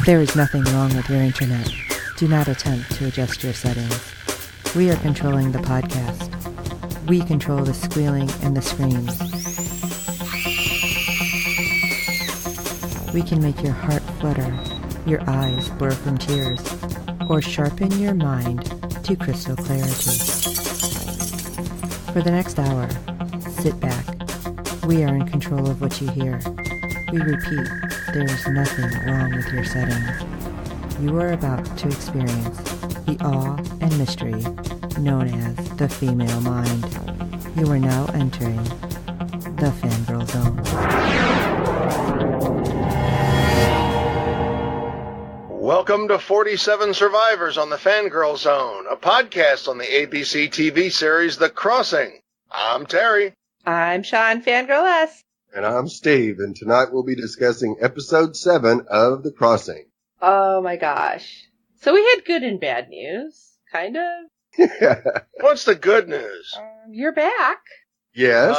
There is nothing wrong with your internet. Do not attempt to adjust your settings. We are controlling the podcast. We control the squealing and the screams. We can make your heart flutter, your eyes blur from tears, or sharpen your mind to crystal clarity. For the next hour, sit back. We are in control of what you hear. We repeat, there is nothing wrong with your settings. You are about to experience the awe and mystery known as the female mind. You are now entering the Fangirl Zone. Welcome to 47 Survivors on the Fangirl Zone, a podcast on the ABC TV series The Crossing. I'm Terry. I'm Sean, Fangirl S. And I'm Steve, and tonight we'll be discussing episode 7 of The Crossing. Oh my gosh. So we had good and bad news, kind of. What's the good news? You're back. Yes,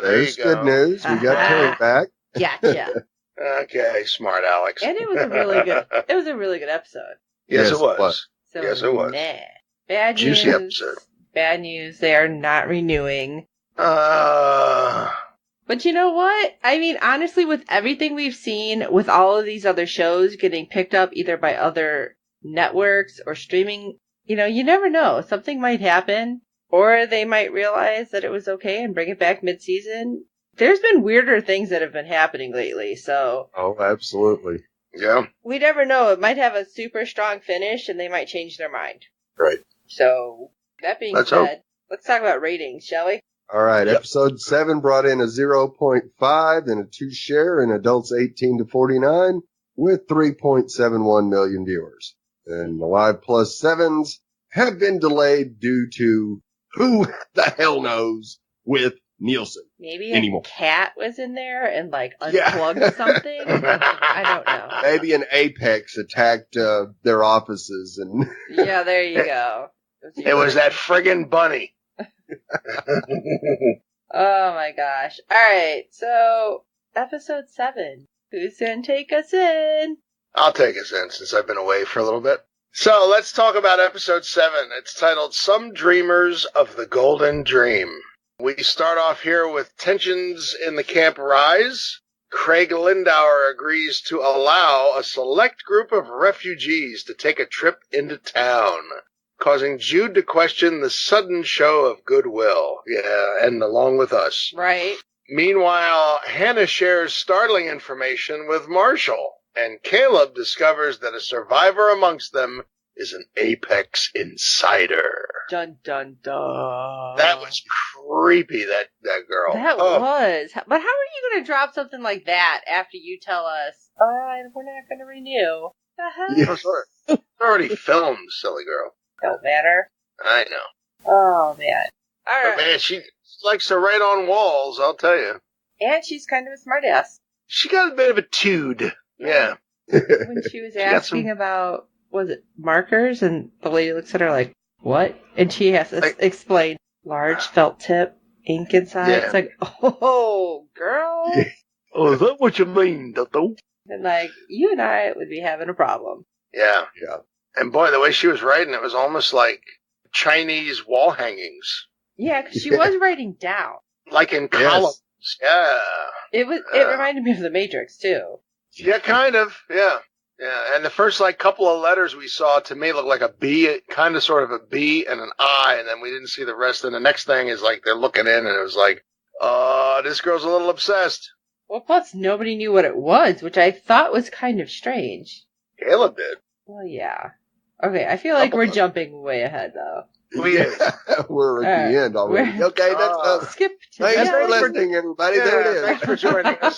there's good news. We got Terry back. Gotcha. Okay, smart Alex. And it was a really good episode. Yes, it was. So, yes, it was. Nah. Bad Juicy news. episode. Bad news. They are not renewing. But you know what? I mean, honestly, with everything we've seen, with all of these other shows getting picked up either by other networks or streaming, you never know. Something might happen, or they might realize that it was okay and bring it back mid-season. There's been weirder things that have been happening lately, so... Oh, absolutely. Yeah. We never know. It might have a super strong finish, and they might change their mind. Right. So, that being said, let's talk about ratings, shall we? All right, Episode 7 brought in a 0.5 and a 2 share in adults 18 to 49 with 3.71 million viewers. And the Live Plus 7s have been delayed due to who the hell knows with Nielsen. Maybe anymore. A cat was in there and unplugged something? I don't know. Maybe an apex attacked their offices and... Yeah, there you go. It was that friggin' bunny. Oh my gosh. Alright, so episode 7. Who's gonna take us in? I'll take us in since I've been away for a little bit. So let's talk about episode 7. It's titled Some Dreamers of the Golden Dream. We start off here with tensions in the camp rise. Craig Lindauer agrees to allow a select group of refugees to take a trip into town, causing Jude to question the sudden show of goodwill. Yeah, and along with us. Right. Meanwhile, Hannah shares startling information with Marshall, and Caleb discovers that a survivor amongst them is an Apex insider. Dun, dun, dun. That was creepy, that girl. That was. But how are you going to drop something like that after you tell us, we're not going to renew? The hell? Yeah. It's already filmed, silly girl. Don't matter. I know. Oh, man. All right. But man, she likes to write on walls, I'll tell you. And she's kind of a smartass. She got a bit of a tude. Yeah. When she was asking about, was it markers? And the lady looks at her like, what? And she has to explain, large felt tip, ink inside. Yeah. It's like, oh, girl. Yeah. Oh, is that what you mean, Toto? And you and I would be having a problem. Yeah. Yeah. And boy, the way she was writing, it was almost like Chinese wall hangings. Yeah, because she was writing down. Like in columns. Yeah. It reminded me of The Matrix, too. Yeah, kind of. Yeah. Yeah. And the first couple of letters we saw to me looked like a B, kind of sort of a B and an I, and then we didn't see the rest. And the next thing is they're looking in, and it was like, this girl's a little obsessed. Well, plus nobody knew what it was, which I thought was kind of strange. Caleb did. Well, yeah. Okay, I feel like we're jumping way ahead, though. We're at the end already. Okay, that's skip to thanks for listening, everybody. Yeah, there it is. Thanks for joining us.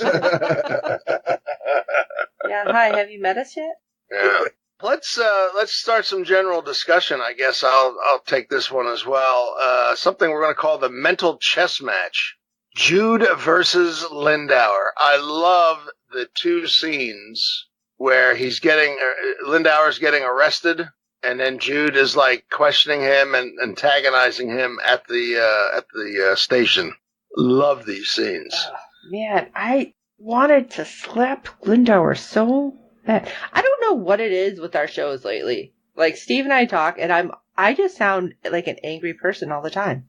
Yeah, hi. Have you met us yet? Yeah. Let's start some general discussion. I guess I'll take this one as well. Something we're going to call the mental chess match. Jude versus Lindauer. I love the two scenes where Lindauer's getting arrested, and then Jude is questioning him and antagonizing him at the station. Love these scenes. Man, I wanted to slap Lindauer so I don't know what it is with our shows lately. Like, Steve and I talk, and I just sound like an angry person all the time.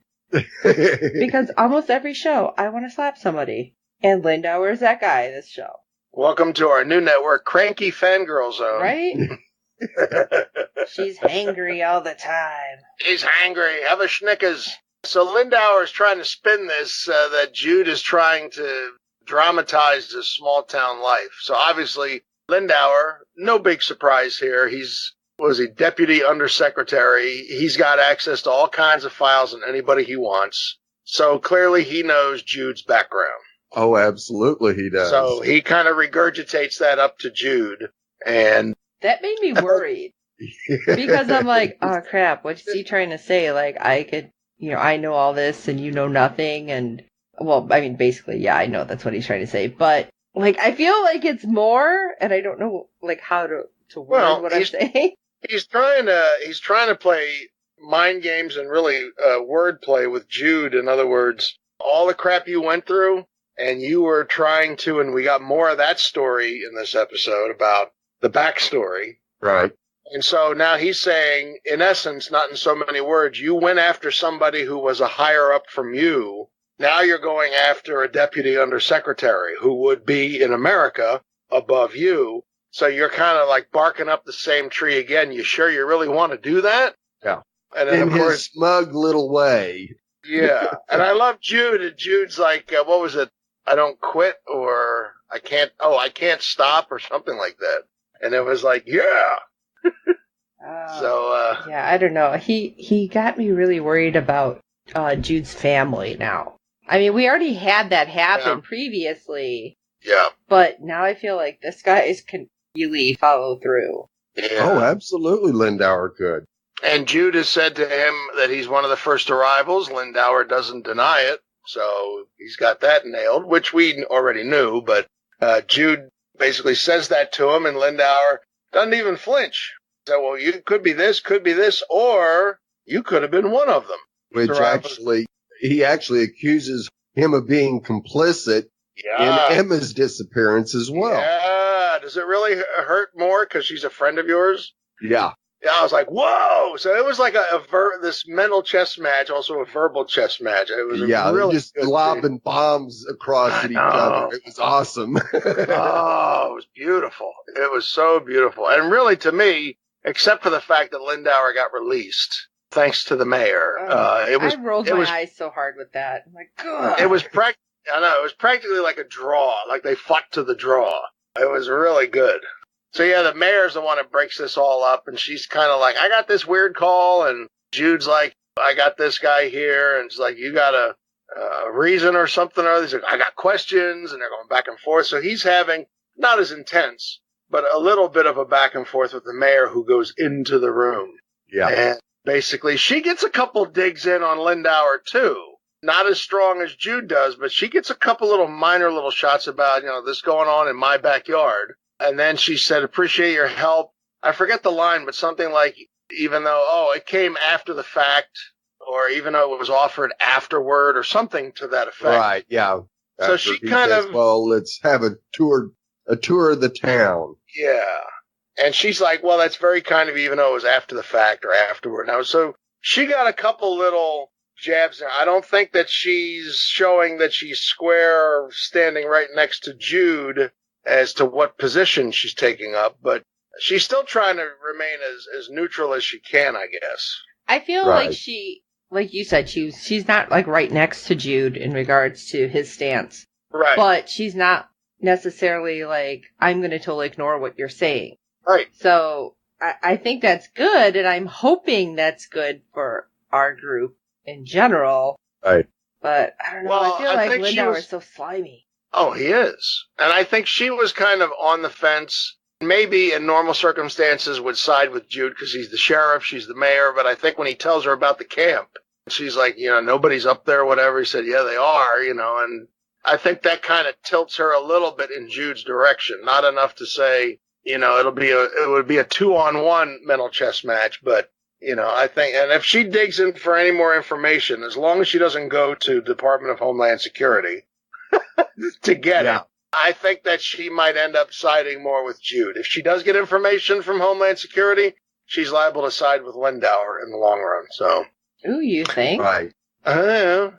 Because almost every show, I want to slap somebody. And Lindauer is that guy this show. Welcome to our new network, Cranky Fangirl Zone. Right? She's hangry all the time. He's hangry. Have a Schnickers. So Lindauer is trying to spin this that Jude is trying to dramatize this small town life. So obviously, Lindauer, no big surprise here. He's deputy undersecretary. He's got access to all kinds of files and anybody he wants. So clearly he knows Jude's background. Oh, absolutely he does. So he kind of regurgitates that up to Jude. And that made me worried. Because I'm like, oh crap, what's he trying to say? Like, I could, I know all this and you know nothing. And, well, I mean, basically, yeah, I know that's what he's trying to say. But, like, I feel like it's more, and I don't know, like, how to word what I'm saying. He's trying to play mind games and really wordplay with Jude. In other words, all the crap you went through, and you were trying to, and we got more of that story in this episode about the backstory. Right. And so now he's saying, in essence, not in so many words, you went after somebody who was a higher up from you. Now you're going after a deputy undersecretary who would be in America above you. So you're kind of like barking up the same tree again. You sure you really want to do that? Yeah. And then, in of course, his smug little way. Yeah. And I love Jude. And Jude's like, what was it? I don't quit, or I can't stop, or something like that. And it was like, yeah. Yeah, I don't know. He got me really worried about Jude's family now. I mean, we already had that happen previously. Yeah. But now I feel like this guy can really follow through. Yeah. Oh, absolutely, Lindauer could. And Jude has said to him that he's one of the first arrivals. Lindauer doesn't deny it. So he's got that nailed, which we already knew. But Jude basically says that to him, and Lindauer doesn't even flinch. So, well, you could be this, or you could have been one of them. Which he actually accuses him of being complicit in Emma's disappearance as well. Yeah. Does it really hurt more because she's a friend of yours? Yeah. Yeah, I was like, whoa! So it was like this mental chess match, also a verbal chess match. It was really just lobbing bombs across at each other. It was awesome. Oh, it was beautiful. It was so beautiful. And really, to me, except for the fact that Lindauer got released, thanks to the mayor, I rolled my eyes so hard with that. I'm like, God. It was practically like a draw. Like they fought to the draw. It was really good. So yeah, the mayor's the one that breaks this all up, and she's kind of like, I got this weird call, and Jude's like, I got this guy here, and she's like, you got a reason or something or other? He's like, I got questions, and they're going back and forth. So he's having, not as intense, but a little bit of a back and forth with the mayor who goes into the room. Yeah. And basically, she gets a couple digs in on Lindauer, too. Not as strong as Jude does, but she gets a couple minor little shots about, this going on in my backyard. And then she said, appreciate your help. I forget the line, but something like, even though, it came after the fact, or even though it was offered afterward, or something to that effect. Right, yeah. So she kind of, well, let's have a tour of the town. Yeah. And she's like, well, that's very kind of you, even though it was after the fact or afterward. Now, so she got a couple little jabs there. I don't think that she's showing that she's square standing right next to Jude as to what position she's taking up, but she's still trying to remain as neutral as she can, I guess. I feel like she, like you said, she's not like right next to Jude in regards to his stance. Right. But she's not necessarily like, I'm going to totally ignore what you're saying. Right. So I think that's good, and I'm hoping that's good for our group in general. Right. But I don't know, I feel like Lindauer is so slimy. Oh, he is. And I think she was kind of on the fence. Maybe in normal circumstances would side with Jude because he's the sheriff, she's the mayor. But I think when he tells her about the camp, she's like, nobody's up there, whatever. He said, yeah, they are, and I think that kind of tilts her a little bit in Jude's direction. Not enough to say, it would be a 2-on-1 mental chess match. But, I think, and if she digs in for any more information, as long as she doesn't go to Department of Homeland Security, to get it. I think that she might end up siding more with Jude. If she does get information from Homeland Security, she's liable to side with Lindauer in the long run. So, Ooh, you think? Right. and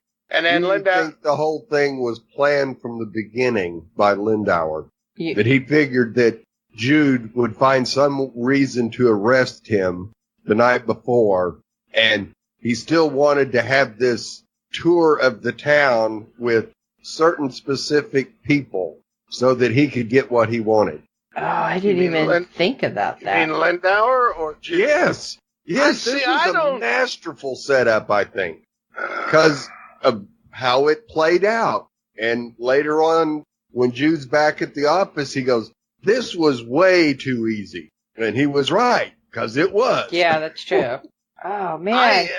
then Do you Lindauer. think the whole thing was planned from the beginning by Lindauer? You- That he figured that Jude would find some reason to arrest him the night before, and he still wanted to have this tour of the town with certain specific people so that he could get what he wanted. Oh, I didn't You mean even think about You that. mean Lindauer or Jude? Yes. Yes, this was a masterful setup, I think, because of how it played out. And later on, when Jude's back at the office, he goes, "This was way too easy." And he was right, because it was. Yeah, that's true. Oh, man. I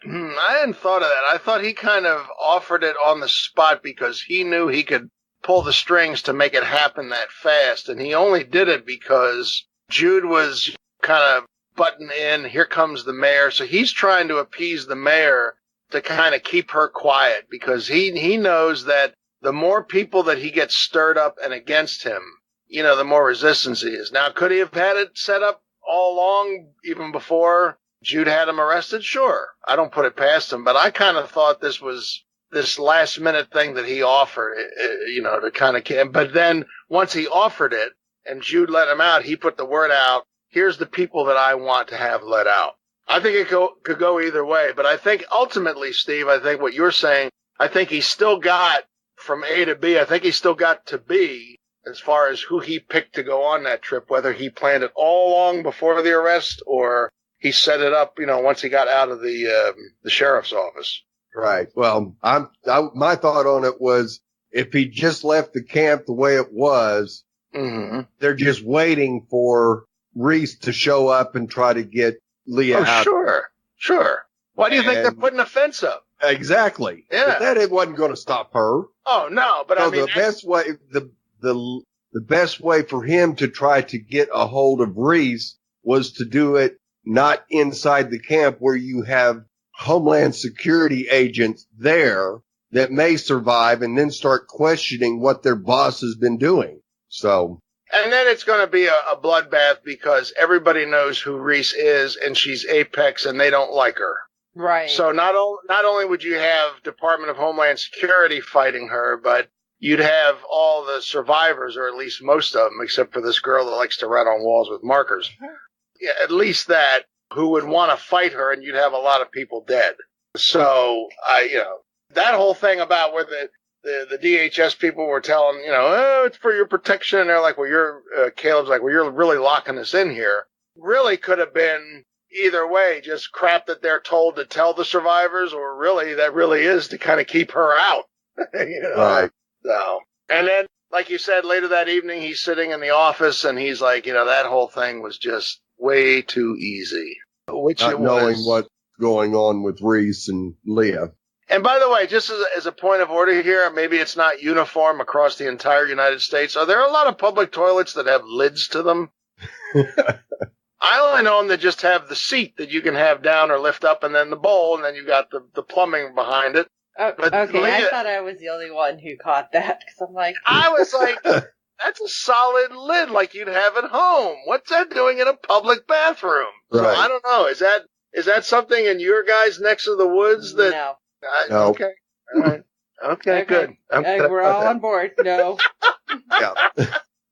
hadn't thought of that. I thought he kind of offered it on the spot because he knew he could pull the strings to make it happen that fast. And he only did it because Jude was kind of butting in. Here comes the mayor. So he's trying to appease the mayor to kind of keep her quiet because he knows that the more people that he gets stirred up and against him, the more resistance he is. Now, could he have had it set up all along, even before Jude had him arrested? Sure. I don't put it past him, but I kind of thought this was this last minute thing that he offered, to kind of, but then once he offered it and Jude let him out, he put the word out, here's the people that I want to have let out. I think it could go either way, but I think ultimately, Steve, I think what you're saying, I think he still got from A to B, I think he still got to B as far as who he picked to go on that trip, whether he planned it all along before the arrest or he set it up, once he got out of the sheriff's office. Right. Well, my thought on it was if he just left the camp the way it was, they're just waiting for Reese to show up and try to get Leah out. Sure. Why do you think they're putting a fence up? Exactly. Yeah. But it wasn't going to stop her. Oh no, but so I mean the best way for him to try to get a hold of Reese was to do it not inside the camp where you have Homeland Security agents there that may survive and then start questioning what their boss has been doing. So. And then it's going to be a bloodbath because everybody knows who Reese is and she's Apex and they don't like her. Right. So not only would you have Department of Homeland Security fighting her, but you'd have all the survivors, or at least most of them, except for this girl that likes to write on walls with markers. Yeah, at least that, who would want to fight her, and you'd have a lot of people dead. So, that whole thing about where the DHS people were telling, it's for your protection, and they're like, well, Caleb's like, well, you're really locking us in here, really could have been either way, just crap that they're told to tell the survivors, or really, that really is to kind of keep her out. Right. So, and then, like you said, later that evening, he's sitting in the office, and he's like, that whole thing was just way too easy. Which Not it knowing was. what's going on with Reese and Leah. And by the way, just as a point of order here, maybe it's not uniform across the entire United States. Are there a lot of public toilets that have lids to them? I only know them that just have the seat that you can have down or lift up, and then the bowl, and then you got the plumbing behind it. But Okay, Leah, I thought I was the only one who caught that, because I'm like... I was like, that's a solid lid like you'd have at home. What's that doing in a public bathroom? Right. So I don't know. Is that something in your guys' necks of the woods that... No. No. Okay. All right. Okay, good. We're all on board. No. Yeah.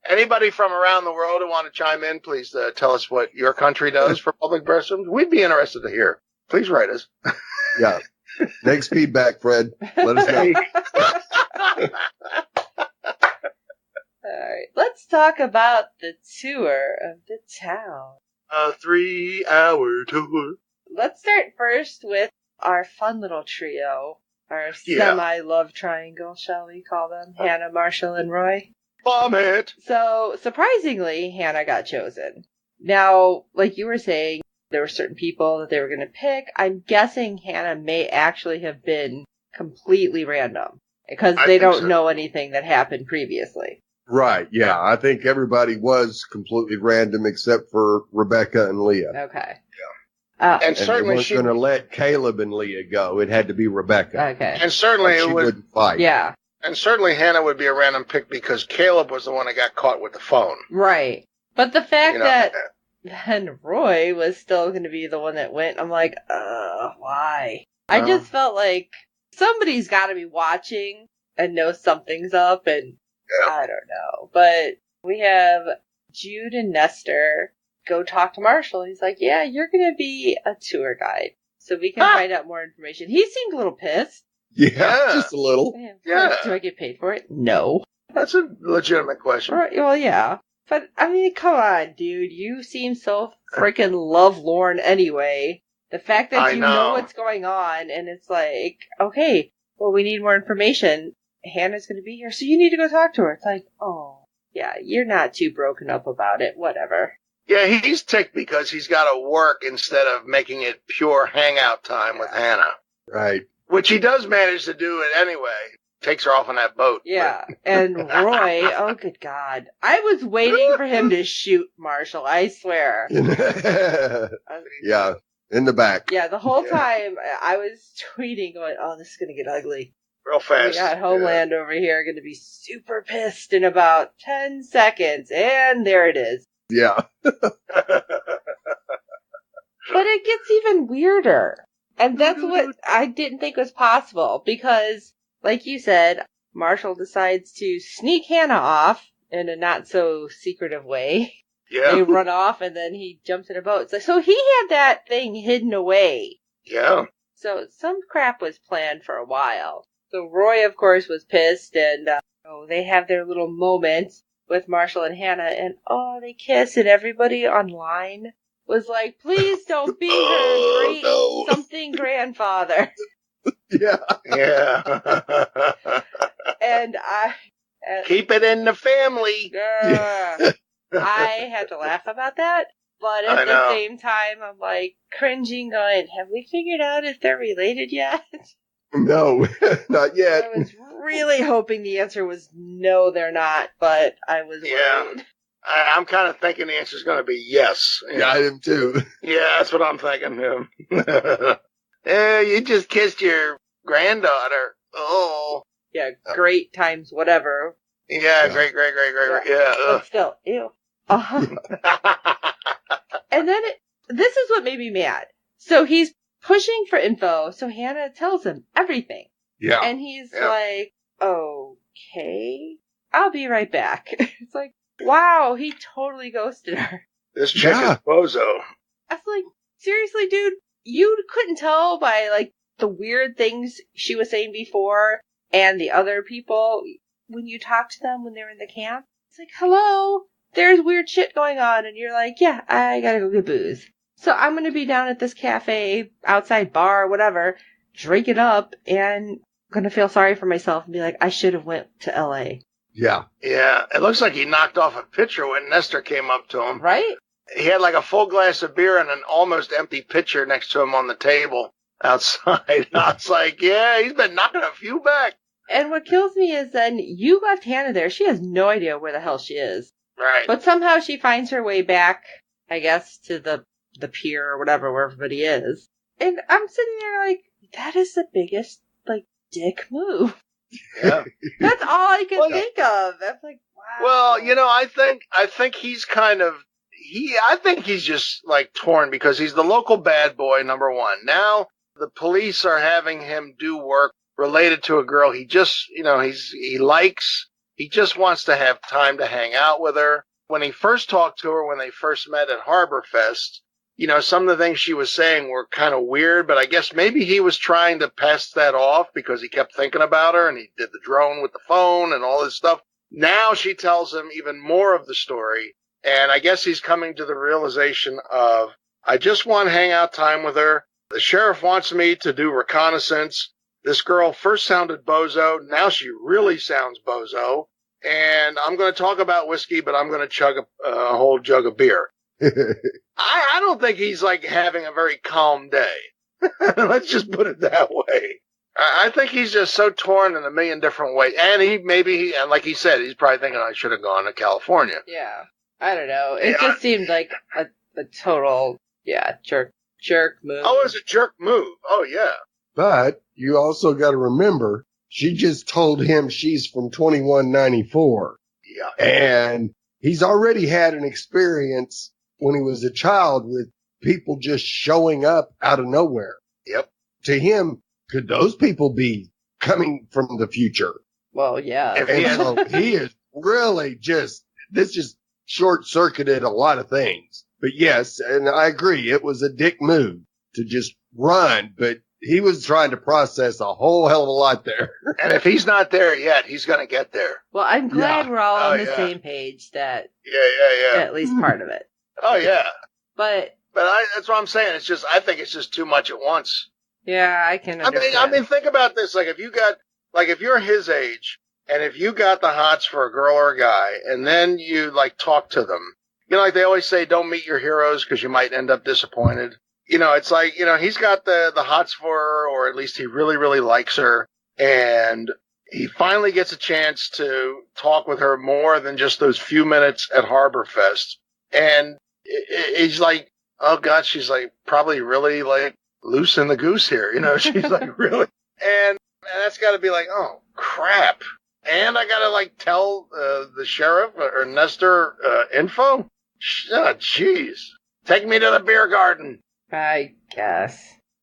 Anybody from around the world who want to chime in, please tell us what your country does for public restrooms. We'd be interested to hear. Please write us. Yeah. Next feedback, Fred. Let us know. All right. Let's talk about the tour of the town. A 3-hour tour. Let's start first with our fun little trio. Our Yeah. semi-love triangle, shall we call them? Hannah, Marshall, and Roy. Bomb it. So, surprisingly, Hannah got chosen. Now, like you were saying, there were certain people that they were going to pick. I'm guessing Hannah may actually have been completely random because I they think don't so. know anything that happened previously. Right. Yeah. I think everybody was completely random except for Rebecca and Leah. Okay. And And certainly they weren't going to let Caleb and Leah go. It had to be Rebecca. Okay. And certainly Like she it would. wouldn't fight. Yeah. And certainly Hannah would be a random pick because Caleb was the one that got caught with the phone. Right. But the fact You know, that then Roy was still going to be the one that went, I'm like, why? I just felt like somebody's got to be watching and know something's up, and I don't know. But we have Jude and Nestor go talk to Marshall. He's like, yeah, you're going to be a tour guide, so we can find out more information. He seemed a little pissed. Yeah, just a little. Yeah. Do I get paid for it? No. That's a legitimate question. Right, well, yeah. But, I mean, come on, dude. You seem so freaking lovelorn anyway. The fact that you know what's going on, and it's like, okay, well, we need more information. Hannah's going to be here, so you need to go talk to her. It's like, oh, yeah, you're not too broken up about it. Whatever. Yeah, he's ticked because he's got to work instead of making it pure hangout time with Hannah. Right. Which he does manage to do it anyway. Takes her off on that boat. Yeah, and Roy, oh good God. I was waiting for him to shoot Marshall, I swear. Yeah, in the back. Yeah, the whole time I was tweeting going, oh, this is going to get ugly. Real fast. We got Homeland over here going to be super pissed in about 10 seconds, and there it is. Yeah. But it gets even weirder. And that's what I didn't think was possible, because, like you said, Marshall decides to sneak Hannah off in a not-so-secretive way. Yeah. They run off, and then he jumps in a boat. So he had that thing hidden away. Yeah. So some crap was planned for a while. So Roy, of course, was pissed, and they have their little moment with Marshall and Hannah, and they kiss, and everybody online was like, please don't be her something grandfather. Yeah. Yeah. And keep it in the family. I had to laugh about that, but at the same time, I'm like cringing, going, have we figured out if they're related yet? No, not yet. I was really hoping the answer was no, they're not, but I was worried. I'm kind of thinking the answer's going to be yes. Yeah, I am too. Yeah, that's what I'm thinking. You just kissed your granddaughter. Oh. Yeah, great times, whatever. Yeah, great. Yeah. But still, ew. And then this is what made me mad. So he's pushing for info, so Hannah tells him everything. Yeah. And he's like, okay, I'll be right back. It's like, wow, he totally ghosted her. This chick is bozo. I was like, seriously, dude, you couldn't tell by, like, the weird things she was saying before and the other people when you talked to them when they were in the camp? It's like, hello, there's weird shit going on, and you're like, yeah, I gotta go get booze. So I'm gonna be down at this cafe, outside bar, whatever, drink it up, and gonna feel sorry for myself and be like, I should have went to LA. Yeah. Yeah, it looks like he knocked off a pitcher when Nestor came up to him. Right? He had like a full glass of beer and an almost empty pitcher next to him on the table outside. I was like, yeah, he's been knocking a few back. And what kills me is then you left Hannah there. She has no idea where the hell she is. Right. But somehow she finds her way back, I guess, to the pier or whatever, where everybody is. And I'm sitting there like, that is the biggest, like, dick move. Yeah. That's all I can think of. I'm like, wow. Well, I think he's kind of, I think he's just like torn because he's the local bad boy, number one. Now the police are having him do work related to a girl he just, he likes. He just wants to have time to hang out with her. When he first talked to her, when they first met at Harbor Fest, some of the things she was saying were kind of weird, but I guess maybe he was trying to pass that off because he kept thinking about her and he did the drone with the phone and all this stuff. Now she tells him even more of the story. And I guess he's coming to the realization of, I just want hangout time with her. The sheriff wants me to do reconnaissance. This girl first sounded bozo. Now she really sounds bozo. And I'm going to talk about whiskey, but I'm going to chug a whole jug of beer. I don't think he's like having a very calm day. Let's just put it that way. I think he's just so torn in a million different ways. And and like he said, he's probably thinking I should have gone to California. Yeah. I don't know. It just seemed like a total, jerk move. Oh, it was a jerk move. Oh, yeah. But you also got to remember, She just told him she's from 2194. Yeah. And he's already had an experience when he was a child with people just showing up out of nowhere. Yep. To him, could those people be coming from the future? Well, yeah. If And so he is really this just short-circuited a lot of things. But yes, and I agree, it was a dick move to just run, but he was trying to process a whole hell of a lot there. And if he's not there yet, he's going to get there. Well, I'm glad Yeah. we're all on Oh, the yeah. same page that Yeah. at least part of it. Oh, yeah. But But that's what I'm saying. I think it's just too much at once. yeah, I can understand. I mean, think about this. Like, if you're his age, and if you got the hots for a girl or a guy, and then you, like, talk to them, like they always say, don't meet your heroes because you might end up disappointed. It's like, he's got the hots for her, or at least he really, really likes her, and he finally gets a chance to talk with her more than just those few minutes at Harborfest. And he's like, oh, God, she's, like, probably really, like, loose in the goose here. She's, like, really. And that's got to be like, oh, crap. And I got to, like, tell the sheriff or Nestor info? Oh, jeez. Take me to the beer garden. I guess.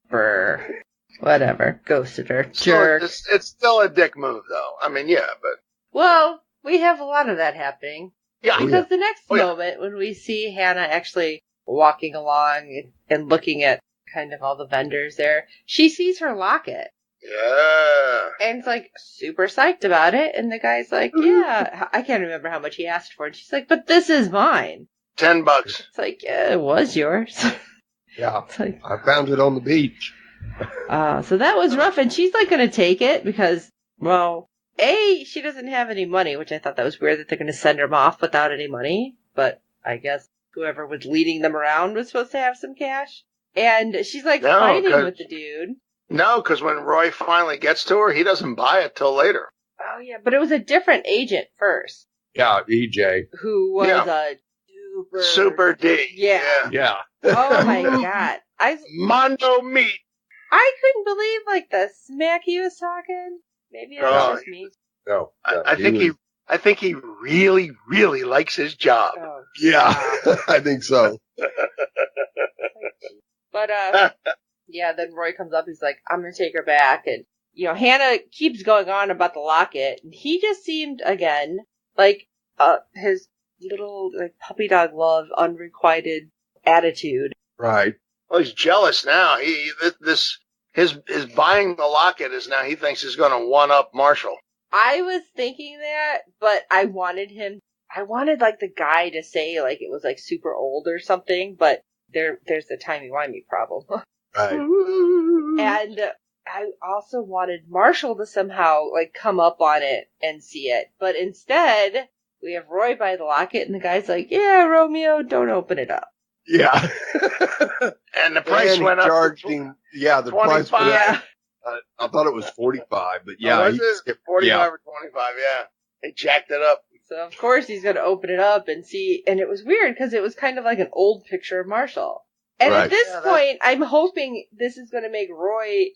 Brr. Whatever. Ghosted her. So Jerk. it's still a dick move, though. I mean, yeah, but... Well, we have a lot of that happening. Yeah, Because the next Oh, yeah. moment, when we see Hannah actually walking along and looking at kind of all the vendors there, she sees her locket. yeah. And it's like super psyched about it. And the guy's like, yeah, I can't remember how much he asked for. And she's like, but this is mine. $10. It's like, yeah, it was yours. Yeah. It's like, I found it on the beach. so that was rough. And she's like going to take it because, well, A, she doesn't have any money, which I thought that was weird that they're going to send her off without any money. But I guess whoever was leading them around was supposed to have some cash. And she's like No, fighting 'cause- with the dude. No, because when Roy finally gets to her, he doesn't buy it till later. Oh, yeah. But it was a different agent first Yeah, EJ. who was Yeah. a Super D. Yeah. Yeah. Oh, my God. Mondo meat. I couldn't believe, like, the smack he was talking. Maybe that was Oh, just me. No. I think he really, really likes his job. Oh, Yeah, I think so. But, yeah, then Roy comes up, he's like, I'm gonna take her back, and, Hannah keeps going on about the locket, and he just seemed, again, like, his little, like, puppy dog love, unrequited attitude. Right. Well, he's jealous now. His buying the locket is now he thinks he's going to one up Marshall. I was thinking that, but I wanted, like, the guy to say, like, it was, like, super old or something, but there's the timey-wimey problem. Right. And I also wanted Marshall to somehow, like, come up on it and see it. But instead, we have Roy buy the locket, and the guy's like, yeah, Romeo, don't open it up. Yeah. And the price And went he up. charged him. Yeah, the price 25. went up. Yeah. I thought it was 45, but yeah. Oh, he was it? skipped- 45 yeah. or 25, yeah. They jacked it up. So, of course, he's going to open it up and see. And it was weird, because it was kind of like an old picture of Marshall. And Right. at this Yeah, point, I'm hoping this is going to make Roy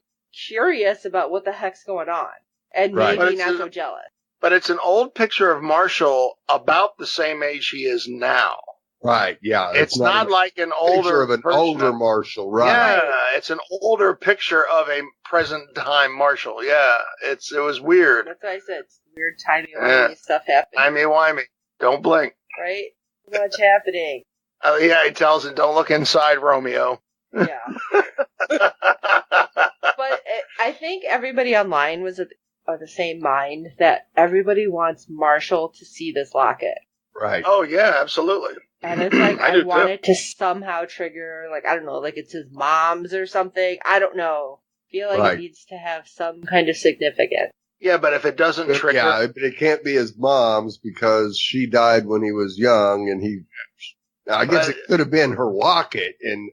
curious about what the heck's going on. And Right. But maybe it's not a- so jealous. But it's an old picture of Marshall about the same age he is now. Right, yeah. It's not like an a older picture of an person. older Marshall, right? Yeah, it's an older picture of a present time Marshall. Yeah, it was weird. That's why I said it's weird timey-wimey Yeah. stuff happening. Timey-wimey. Don't blink. Right? So much happening. Oh, yeah, he tells him, don't look inside Romeo. Yeah. But I think everybody online was of the same mind that everybody wants Marshall to see this locket. Right. Oh, yeah, absolutely. And it's like, I I do want too. it to somehow trigger, like, I don't know, like it's his mom's or something. I don't know. I feel like Right. it needs to have some kind of significance. Yeah, but if it doesn't But, trigger... yeah, but it can't be his mom's because she died when he was young, and I guess But- it could have been her locket, and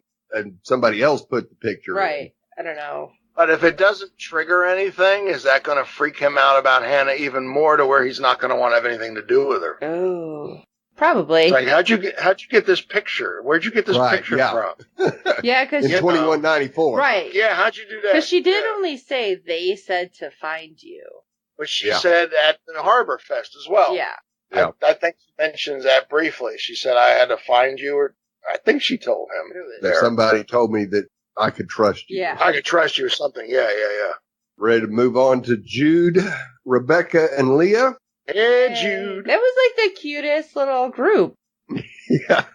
somebody else put the picture in. Right. I don't know. But if it doesn't trigger anything, is that going to freak him out about Hannah even more to where he's not going to want to have anything to do with her? Oh. Probably. It's like, how'd you get this picture? Where'd you get this Right, picture yeah. from? Yeah, because... In 2194. Right. Yeah, how'd you do that? Because she did Yeah. only say they said to find you. which she said at the Harbor Fest as well. Yeah. Yeah. I think she mentions that briefly. She said, I had to find you, or I think she told him. There. Somebody told me that I could trust you. Yeah. I could trust you or something. Yeah. Ready to move on to Jude, Rebecca, and Leah? Hey, Jude. That was like the cutest little group. Yeah.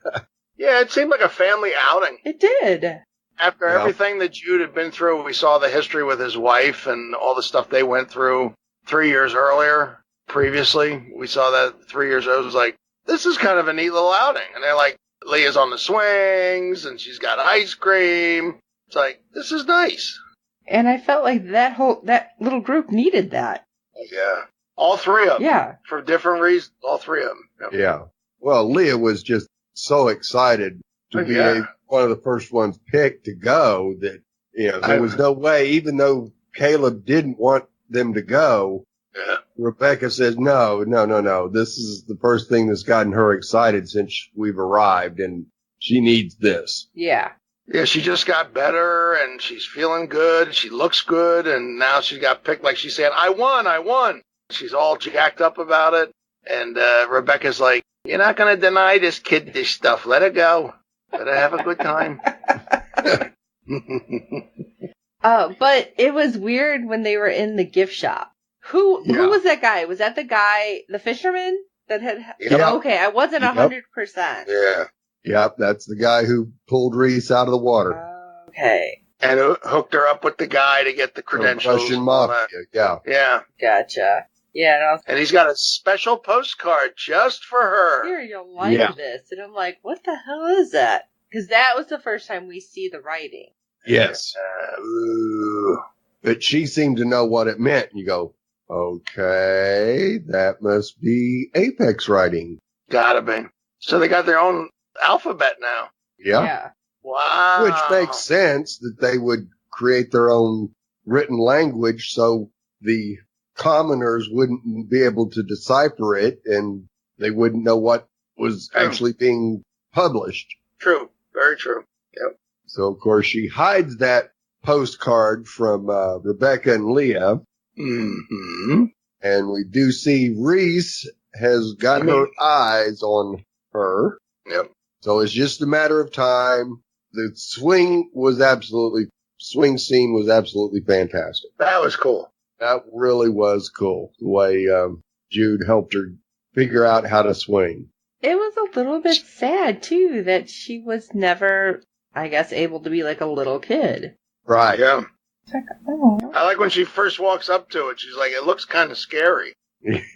Yeah, it seemed like a family outing. It did. After everything that Jude had been through, we saw the history with his wife and all the stuff they went through 3 years earlier. Previously, we saw that 3 years ago. It was like, this is kind of a neat little outing. And they're like, Leah's on the swings, and she's got ice cream. It's like, this is nice. And I felt like that little group needed that. Yeah. All three of them. Yeah. For different reasons, all three of them. Yep. Yeah. Well, Leah was just so excited to be one of the first ones picked to go that, there was no way, even though Caleb didn't want them to go, Rebecca says, no. This is the first thing that's gotten her excited since we've arrived, and she needs this. Yeah. Yeah, she just got better, and she's feeling good. She looks good, and now she got picked. Like she said, I won. She's all jacked up about it, and Rebecca's like, you're not going to deny this kid this stuff. Let her go. Let her have a good time. But it was weird when they were in the gift shop. Who was that guy? Was that the guy, the fisherman that had? Yep. Okay, I wasn't 100%. Yeah. Yep, that's the guy who pulled Reese out of the water. Okay. And hooked her up with the guy to get the credentials. Russian mafia, yeah. Yeah. Gotcha. Yeah. And he's got a special postcard just for her. Here, you'll like this. And I'm like, what the hell is that? Because that was the first time we see the writing. Yes. But she seemed to know what it meant. You go, okay, that must be Apex writing. Gotta be. So they got their own alphabet now. Yeah. Wow. Which makes sense that they would create their own written language so the commoners wouldn't be able to decipher it and they wouldn't know what was actually being published. True. Very true. Yep. So, of course, she hides that postcard from Rebecca and Leah. Mm-hmm. And we do see Reese has got her eyes on her. Yep. So it's just a matter of time. The swing scene was absolutely fantastic. That was cool. That really was cool. The way Jude helped her figure out how to swing. It was a little bit sad, too, that she was never, I guess, able to be like a little kid. Right. Yeah. It's like, oh. I like when she first walks up to it. She's like, it looks kind of scary.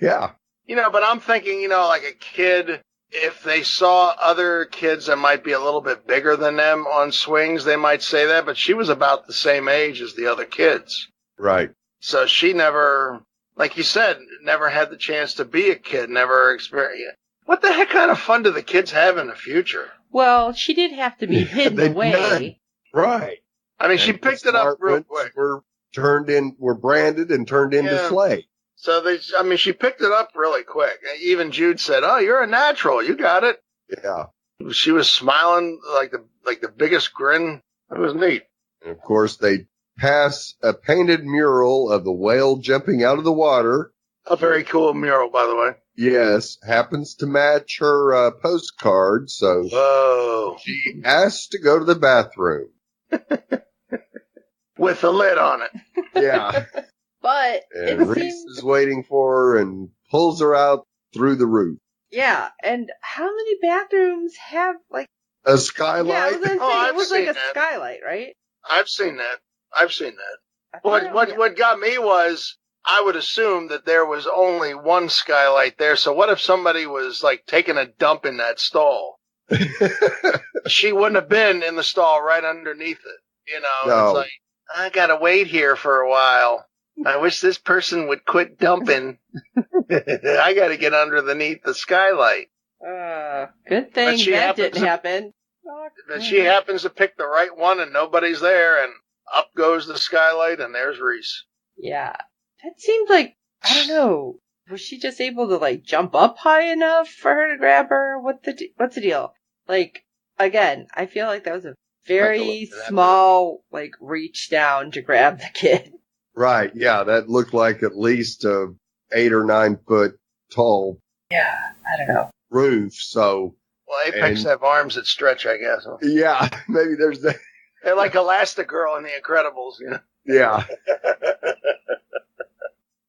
Yeah. But I'm thinking, like a kid, if they saw other kids that might be a little bit bigger than them on swings, they might say that. But she was about the same age as the other kids. Right. So she never, like you said, never had the chance to be a kid, never experienced. What the heck kind of fun do the kids have in the future? Well, she did have to be hidden away. None. Right. I mean, she picked it up real quick. Were branded and turned into slay. So she picked it up really quick. Even Jude said, "Oh, you're a natural. You got it." Yeah. She was smiling like the biggest grin. It was neat. And of course, they pass a painted mural of the whale jumping out of the water. A very cool mural, by the way. Yes, happens to match her postcard, so Whoa. She asks to go to the bathroom. With a lid on it. Yeah. But and Reese is waiting for her and pulls her out through the roof. Yeah, and how many bathrooms have, like... A skylight? Yeah, I was going to say, it was like a that. skylight, right? I've seen that. What got me was, I would assume that there was only one skylight there, so what if somebody was, like, taking a dump in that stall? She wouldn't have been in the stall right underneath it. No. It's like, I gotta wait here for a while. I wish this person would quit dumping. I gotta get underneath the skylight. Good thing that didn't happen. But she happens to pick the right one and nobody's there, and up goes the skylight and there's Reese. Yeah. That seemed like, I don't know, was she just able to, like, jump up high enough for her to grab her? What's the deal? Like, again, I feel like that was a very small, like, reach down to grab the kid. Right, yeah, that looked like at least a 8 or 9 foot tall Yeah, I don't know. roof. So, Well, Apex have arms that stretch, I guess. yeah, maybe there's that. They're like Elastigirl in The Incredibles, you know. Yeah.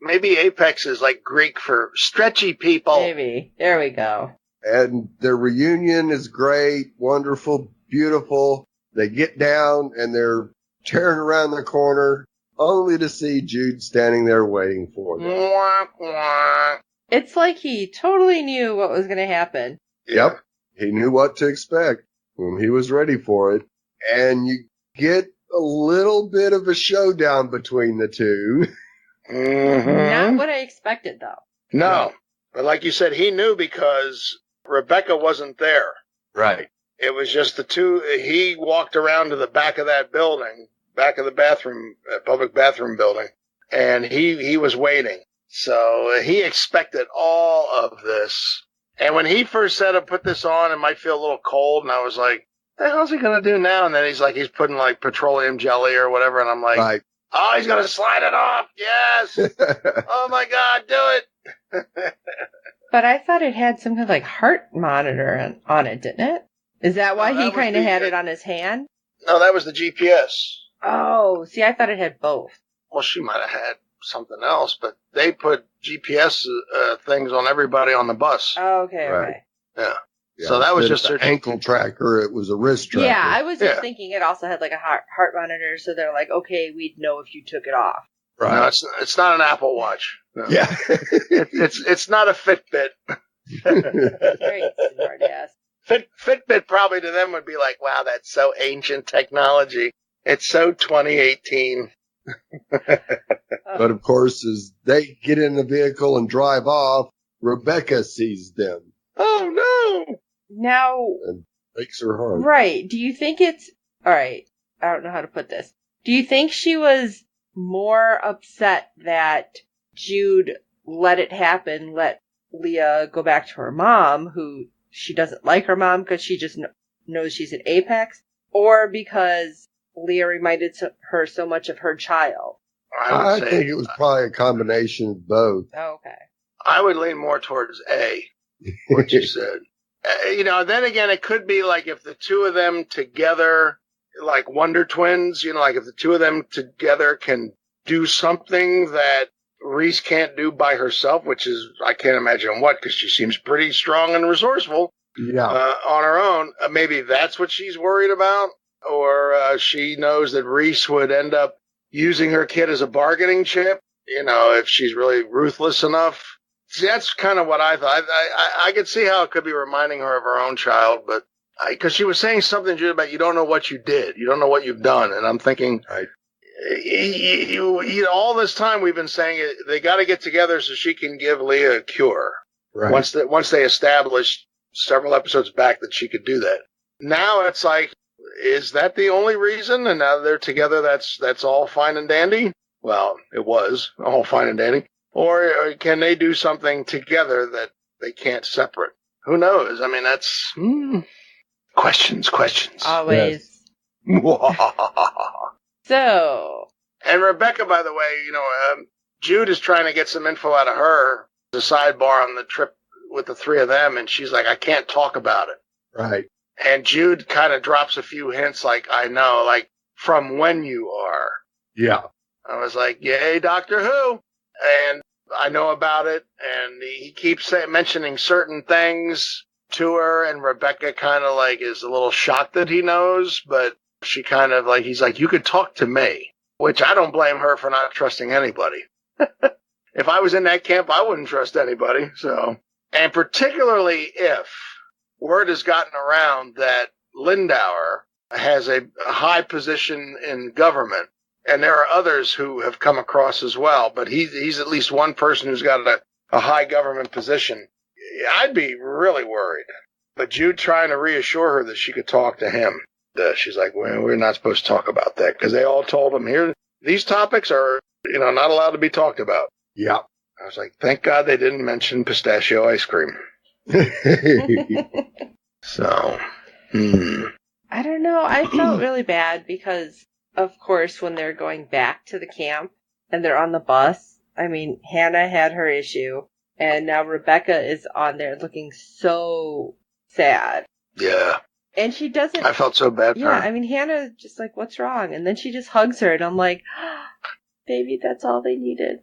Maybe Apex is like Greek for stretchy people. Maybe. There we go. And their reunion is great, wonderful, beautiful. They get down and they're tearing around the corner only to see Jude standing there waiting for them. Wah, wah. It's like he totally knew what was going to happen. Yep. He knew what to expect when he was ready for it. And you get a little bit of a showdown between the two. Not what I expected, though. No. But like you said, he knew because Rebecca wasn't there. Right. It was just the two. He walked around to the back of that building, back of the bathroom, public bathroom building, and he was waiting. So he expected all of this. And when he first said, "I put this on, it might feel a little cold," and I was like, "The hell's he gonna do now?" And then he's like, he's putting like petroleum jelly or whatever, and I'm like, Right. "Oh, he's gonna slide it off! Yes! Oh my God, do it!" But I thought it had some kind of like heart monitor on it, didn't it? Is that why No, that he was kind of the- had it on his hand? No, that was the GPS. Oh, see, I thought it had both. Well, she might have had something else, but they put GPS things on everybody on the bus. Oh, okay, Right. okay. Yeah. Yeah, So that was instead just of their an ankle tracker. It was a wrist tracker. Yeah, I was just Yeah. thinking it also had like a heart monitor, so they're like, okay, we'd know if you took it off. Right. No, it's not an Apple Watch. No. Yeah. It's not a Fitbit. Very smart ass. Fitbit probably to them would be like, wow, that's so ancient technology. It's so 2018. But of course, as they get in the vehicle and drive off, Rebecca sees them Oh no! Now, and breaks her heart. right, do you think it's... Alright, I don't know how to put this. Do you think she was more upset that Jude let it happen, let Leah go back to her mom, who she doesn't like her mom because she just knows she's an Apex, or because Leah reminded her so much of her child? I think it was probably a combination of both. Oh, okay. I would lean more towards A, what you said. Then again, it could be like if the two of them together, like Wonder Twins, like if the two of them together can do something that Reese can't do by herself, which is, I can't imagine what, because she seems pretty strong and resourceful Yeah. on her own. Maybe that's what she's worried about, or she knows that Reese would end up using her kid as a bargaining chip, if she's really ruthless enough. See, that's kind of what I thought. I could see how it could be reminding her of her own child, but because she was saying something Jude, about you don't know what you did, you don't know what you've done, and I'm thinking, Right. All this time we've been saying they got to get together so she can give Leah a cure. Right. Once they established several episodes back that she could do that. Now it's like, is that the only reason? And now they're together. That's all fine and dandy. Well, it was all fine and dandy. Or can they do something together that they can't separate? Who knows? I mean, that's questions. Always. So, And Rebecca, by the way, Jude is trying to get some info out of her, the sidebar on the trip with the three of them, and she's like, I can't talk about it. Right. And Jude kind of drops a few hints like, I know, like, from when you are. Yeah. I was like, yay, Doctor Who. And I know about it, and he keeps mentioning certain things to her, and Rebecca kind of like is a little shocked that he knows, but she kind of like, he's like, you could talk to me, which I don't blame her for not trusting anybody. If I was in that camp, I wouldn't trust anybody. So, and particularly if word has gotten around that Lindauer has a high position in government, and there are others who have come across as well, but he's at least one person who's got a high government position. I'd be really worried. But Jude trying to reassure her that she could talk to him. She's like, well, we're not supposed to talk about that, because they all told him here, these topics are, not allowed to be talked about. Yeah. I was like, thank God they didn't mention pistachio ice cream. So, I don't know. I felt really bad because, of course, when they're going back to the camp and they're on the bus I mean, Hannah had her issue, and now Rebecca is on there looking so sad. Yeah. And she doesn't... I felt so bad for her. Yeah, I mean, Hannah's just like, what's wrong? And then she just hugs her, and I'm like, baby, that's all they needed.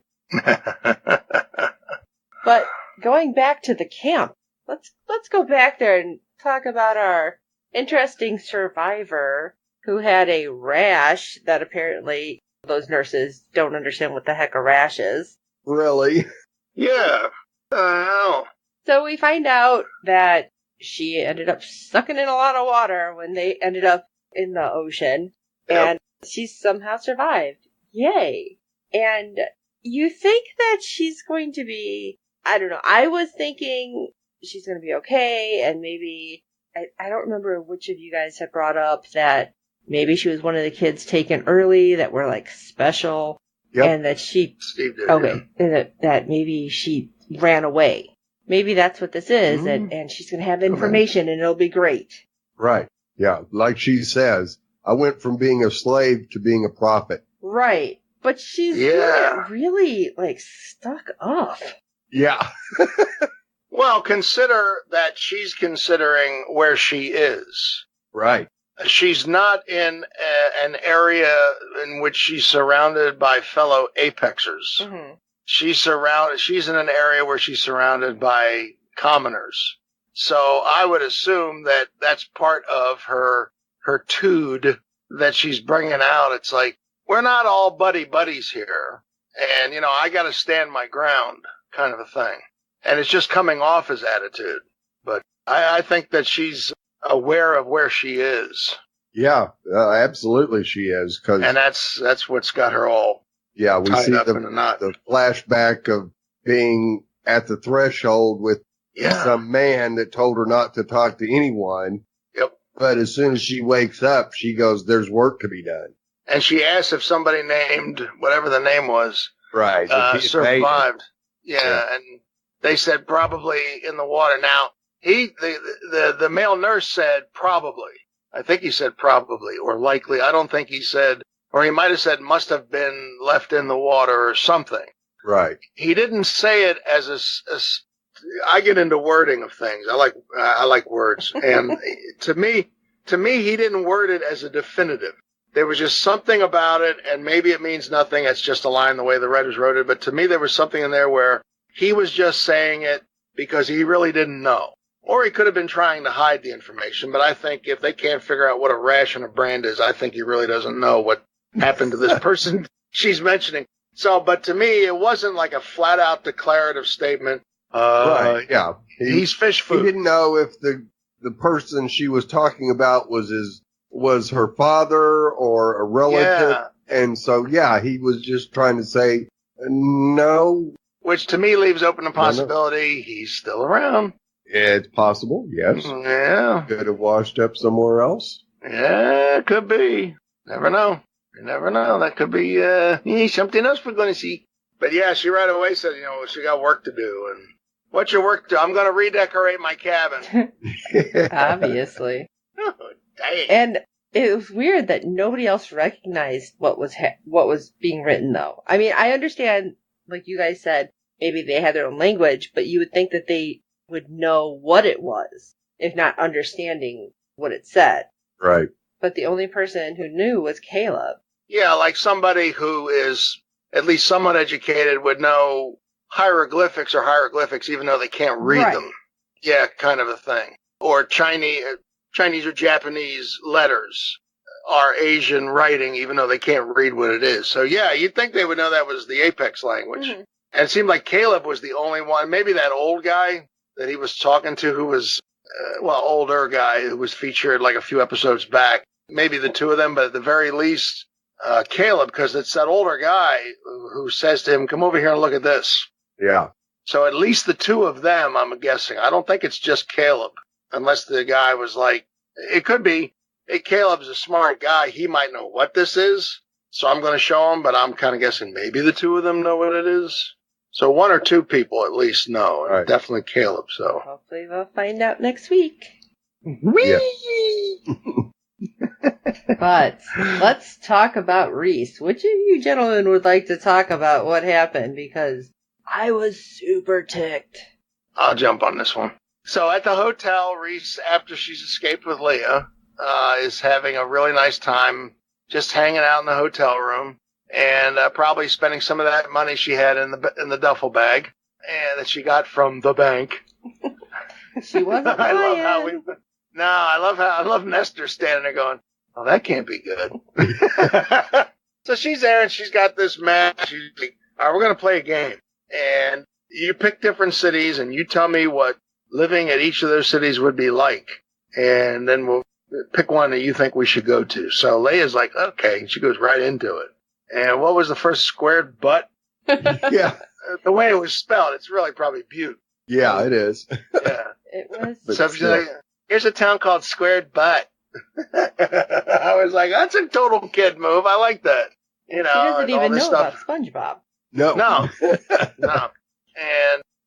But going back to the camp, let's go back there and talk about our interesting survivor who had a rash that apparently those nurses don't understand what the heck a rash is. Really? Yeah. Hell. So we find out that she ended up sucking in a lot of water when they ended up in the ocean. Yep. And she somehow survived. Yay. And you think that she's going to be, I don't know, I was thinking she's going to be okay, and maybe, I don't remember which of you guys had brought up that maybe she was one of the kids taken early that were like special, and that she, Steve did, okay, and that maybe she ran away. Maybe that's what this is, and she's going to have information, and it'll be great. Right. Yeah. Like she says, I went from being a slave to being a prophet. Right. But she's really, like, stuck up. Yeah. Well, consider that she's considering where she is. Right. She's not in an area in which she's surrounded by fellow apexers. Mm-hmm. She's in an area where she's surrounded by commoners. So I would assume that that's part of her tude that she's bringing out. It's like, we're not all buddies here. And, I got to stand my ground kind of a thing. And it's just coming off as attitude. But I think that she's aware of where she is. Yeah, absolutely she is. And that's what's got her all we see the flashback of being at the threshold with some man that told her not to talk to anyone. Yep. But as soon as she wakes up, she goes, there's work to be done. And she asked if somebody named whatever the name was, right, survived. Yeah, and they said probably in the water. Now the male nurse said probably. I think he said probably or likely. I don't think he said, or he might have said must have been left in the water or something. Right. He didn't say it as I get into wording of things. I like words, and to me, he didn't word it as a definitive. There was just something about it, and maybe it means nothing. It's just a line the way the writers wrote it. But to me, there was something in there where he was just saying it because he really didn't know. Or he could have been trying to hide the information. But I think if they can't figure out what a rash and a brand is, I think he really doesn't know what happened to this person she's mentioning. So, but to me, it wasn't like a flat-out declarative statement. Right, yeah. He's fish food. He didn't know if the person she was talking about was her father or a relative. Yeah. And so, he was just trying to say, no. Which to me leaves open a possibility he's still around. It's possible, yes. Yeah. Could have washed up somewhere else. Yeah, could be. Never know. You never know. That could be something else we're going to see. But yeah, she right away said, she got work to do. And what's your work to? I'm going to redecorate my cabin. Obviously. Oh, dang. And it was weird that nobody else recognized what was being written, though. I mean, I understand, like you guys said, maybe they had their own language, but you would think that they would know what it was, if not understanding what it said. Right. But the only person who knew was Caleb. Yeah, like somebody who is at least somewhat educated would know hieroglyphics or hieroglyphics, even though they can't read them. Yeah, kind of a thing. Or Chinese or Japanese letters are Asian writing, even though they can't read what it is. So yeah, you'd think they would know that was the apex language. Mm-hmm. And it seemed like Caleb was the only one, maybe that old guy that he was talking to who was, older guy who was featured like a few episodes back. Maybe the two of them, but at the very least, Caleb, because it's that older guy who says to him, come over here and look at this. Yeah. So at least the two of them, I'm guessing. I don't think it's just Caleb, unless the guy was like, it could be, hey, Caleb's a smart guy. He might know what this is. So I'm going to show him, but I'm kind of guessing maybe the two of them know what it is. So one or two people at least know. And definitely Caleb. So hopefully we'll find out next week. Whee! But let's talk about Reese. Which of you gentlemen would like to talk about what happened? Because I was super ticked. I'll jump on this one. So at the hotel, Reese, after she's escaped with Leah, is having a really nice time just hanging out in the hotel room and probably spending some of that money she had in the duffel bag and that she got from the bank. She wasn't I love lying. I love Nestor standing there going, "Oh, that can't be good." So she's there and she's got this match. She's like, "All right, we're going to play a game. And you pick different cities and you tell me what living at each of those cities would be like. And then we'll pick one that you think we should go to." So Leia's like, "Okay." She goes right into it. And what was the first squared butt? Yeah. The way it was spelled, it's really probably Butte. Yeah, it is. Yeah. It was. But So she's still. like, "Here's a town called Squared Butt." I was like, that's a total kid move. I like that. You know, She doesn't and all even this know stuff. about SpongeBob. No. No.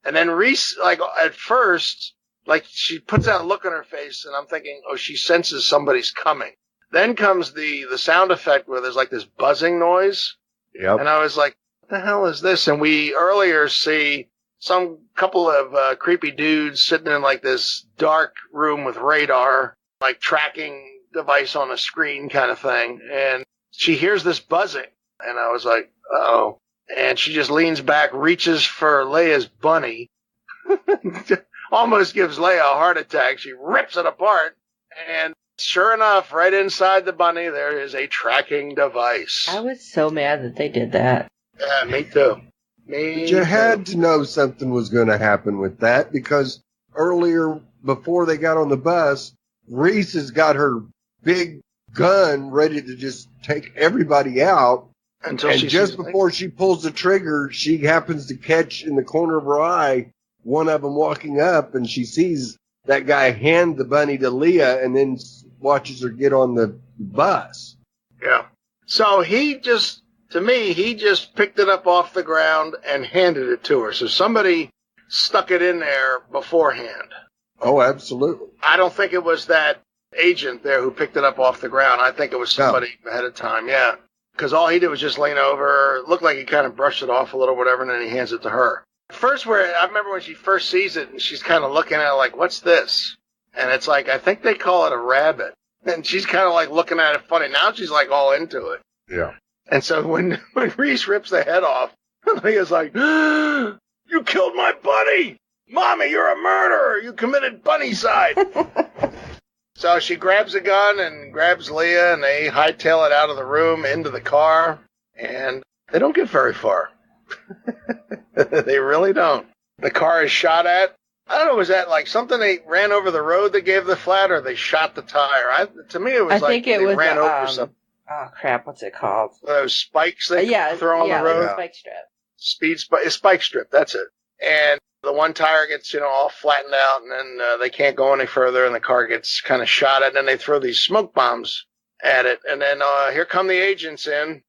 And then Reese, like, at first, like, she puts that look on her face, and I'm thinking, oh, she senses somebody's coming. Then comes the sound effect where there's, like, this buzzing noise. Yep. And I was like, what the hell is this? And we earlier see some couple of creepy dudes sitting in, like, this dark room with radar, like, tracking device on a screen kind of thing. And she hears this buzzing. And I was like, uh-oh. And she just leans back, reaches for Leia's bunny, almost gives Leia a heart attack. She rips it apart. And sure enough, right inside the bunny, there is a tracking device. I was so mad that they did that. Yeah, me too. But you had to know something was going to happen with that because earlier, before they got on the bus, Reese has got her big gun ready to just take everybody out. Until And she just sees before she pulls the trigger, she happens to catch in the corner of her eye one of them walking up, and she sees that guy hand the bunny to Leah and then watches her get on the bus. Yeah. So he just picked it up off the ground and handed it to her. So somebody stuck it in there beforehand. Oh, absolutely. I don't think it was that agent there who picked it up off the ground. I think it was somebody ahead of time, yeah. Because all he did was just lean over. It looked like he kind of brushed it off a little, whatever, and then he hands it to her. First, I remember when she first sees it, and she's kind of looking at it like, what's this? And it's like, I think they call it a rabbit. And she's kind of like looking at it funny. Now she's like all into it. Yeah. And so when Reese rips the head off, Leah's like, "You killed my bunny! Mommy, you're a murderer! You committed bunnycide!" So she grabs a gun and grabs Leah, and they hightail it out of the room into the car, and they don't get very far. They really don't. The car is shot at. I don't know, was that like something they ran over the road that gave the flat, or they shot the tire? To me, it was I like think it they was ran over something. Oh crap! What's it called? Those spikes they throw on the road. Spike strip. Spike strip, that's it. And the one tire gets, all flattened out, and then they can't go any further, and the car gets kind of shot at, and then they throw these smoke bombs at it. And then here come the agents in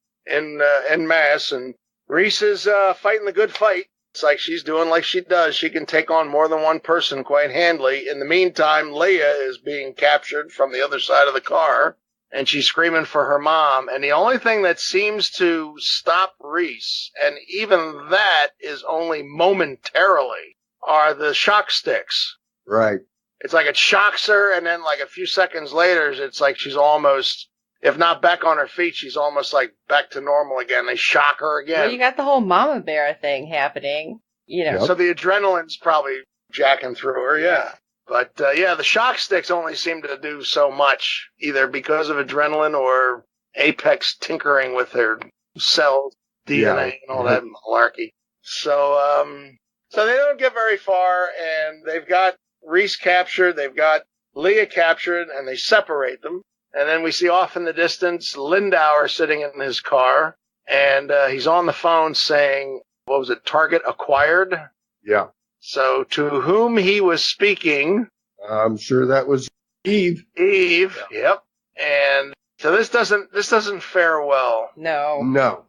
mass, and Reese is fighting the good fight. It's like she's doing like she does. She can take on more than one person quite handily. In the meantime, Leia is being captured from the other side of the car, and she's screaming for her mom. And the only thing that seems to stop Reese, and even that is only momentarily, are the shock sticks. Right. It's like it shocks her, and then like a few seconds later, it's like she's almost, if not back on her feet, she's almost like back to normal again. They shock her again. Well, you got the whole mama bear thing happening, Yep. So the adrenaline's probably jacking through her, yeah. But, the shock sticks only seem to do so much, either because of adrenaline or Apex tinkering with their cells, DNA, and all that malarkey. So they don't get very far, and they've got Reese captured, they've got Leah captured, and they separate them. And then we see off in the distance Lindauer sitting in his car, and he's on the phone saying, what was it, target acquired? Yeah. So to whom he was speaking, I'm sure that was Eve. Eve, yep. And so this doesn't fare well. No.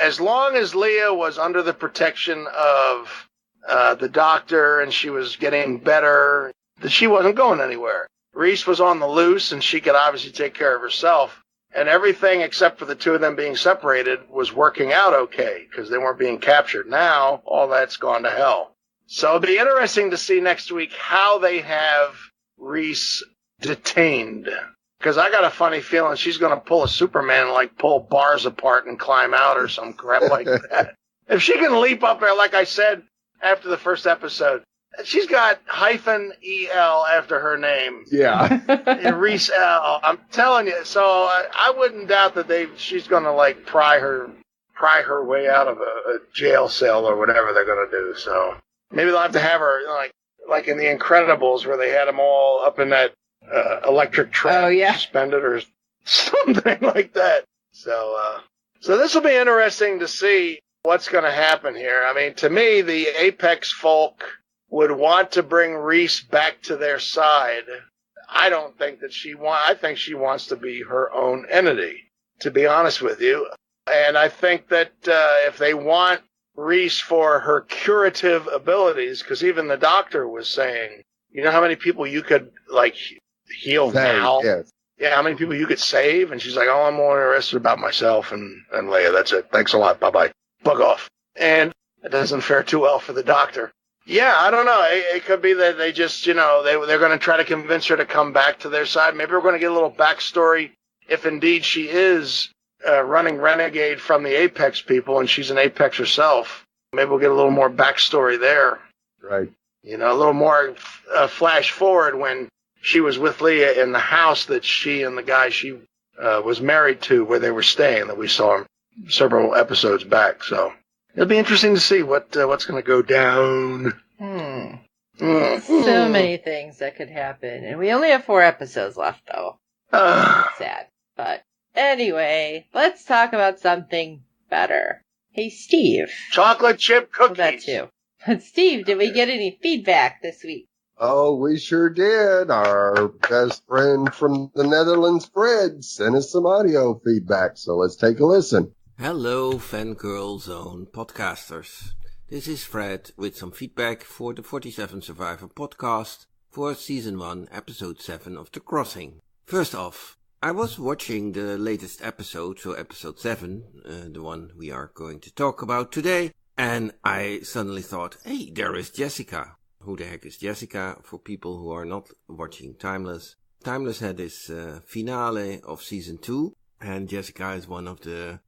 As long as Leah was under the protection of the doctor and she was getting better, she wasn't going anywhere. Reese was on the loose and she could obviously take care of herself. And everything except for the two of them being separated was working out okay because they weren't being captured. Now, all that's gone to hell. So it'll be interesting to see next week how they have Reese detained. Because I got a funny feeling she's going to pull a Superman, like pull bars apart and climb out or some crap like that. If she can leap up there, like I said after the first episode, she's got hyphen EL after her name. Yeah. And Reese L. I'm telling you. So I wouldn't doubt that she's going to like pry her way out of a jail cell or whatever they're going to do. So maybe they'll have to have her like in The Incredibles where they had them all up in that electric trap suspended or something like that. So this will be interesting to see what's going to happen here. I mean, to me, the Apex folk would want to bring Reese back to their side. I don't think that I think she wants to be her own entity, to be honest with you. And I think that if they want Reese for her curative abilities, because even the doctor was saying, you know how many people you could, like, heal now? Yes. Yeah, how many people you could save? And she's like, oh, I'm more interested about myself and Leia. That's it. Thanks a lot. Bye-bye. Bug off. And it doesn't fare too well for the doctor. Yeah, I don't know. It could be that they just, they're going to try to convince her to come back to their side. Maybe we're going to get a little backstory if indeed she is running Renegade from the Apex people and she's an Apex herself. Maybe we'll get a little more backstory there. Right. A little more flash forward when she was with Leia in the house that she and the guy she was married to where they were staying that we saw several episodes back. So it'll be interesting to see what's going to go down. So many things that could happen. And we only have 4 episodes left, though. Sad. But anyway, let's talk about something better. Hey, Steve. Chocolate chip cookies. Well, that too. But Steve, did we get any feedback this week? Oh, we sure did. Our best friend from the Netherlands, Fred, sent us some audio feedback. So let's take a listen. Hello, Fangirl Zone podcasters. This is Fred with some feedback for the 47 Survivor podcast for Season 1, Episode 7 of The Crossing. First off, I was watching the latest episode, so Episode 7, the one we are going to talk about today, and I suddenly thought, hey, there is Jessica. Who the heck is Jessica for people who are not watching Timeless? Timeless had this finale of Season 2, and Jessica is one of the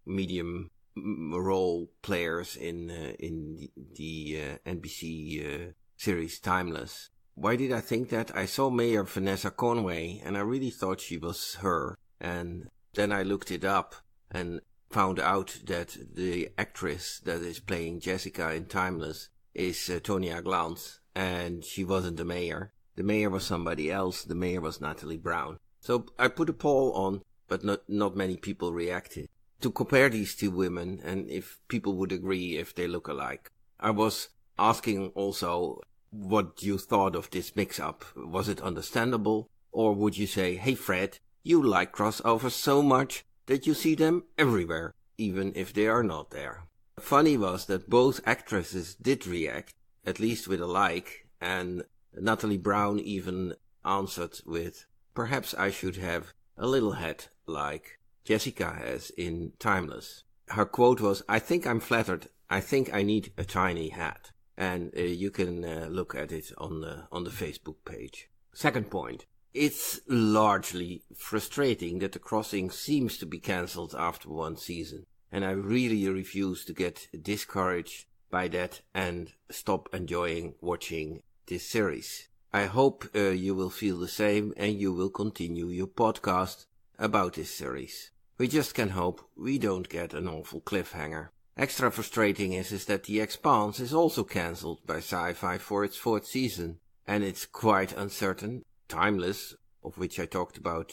medium role players in the NBC series Timeless. Why did I think that? I saw Mayor Vanessa Conway and I really thought she was her. And then I looked it up and found out that the actress that is playing Jessica in Timeless is Tonya Glantz, and she wasn't the mayor. The mayor was somebody else. The mayor was Natalie Brown. So I put a poll on, but not many people reacted. To compare these two women and if people would agree if they look alike. I was asking also what you thought of this mix-up. Was it understandable? Or would you say, hey Fred, you like crossovers so much that you see them everywhere, even if they are not there. Funny was that both actresses did react, at least with a like, and Natalie Brown even answered with, perhaps I should have a little hat like Jessica has in Timeless. Her quote was, I think I'm flattered. I think I need a tiny hat. And you can look at it on the Facebook page. Second point. It's largely frustrating that The Crossing seems to be cancelled after one season. And I really refuse to get discouraged by that and stop enjoying watching this series. I hope you will feel the same and you will continue your podcast about this series. We just can hope we don't get an awful cliffhanger. Extra frustrating is that The Expanse is also cancelled by Sci-Fi for its 4th season, and it's quite uncertain. Timeless, of which I talked about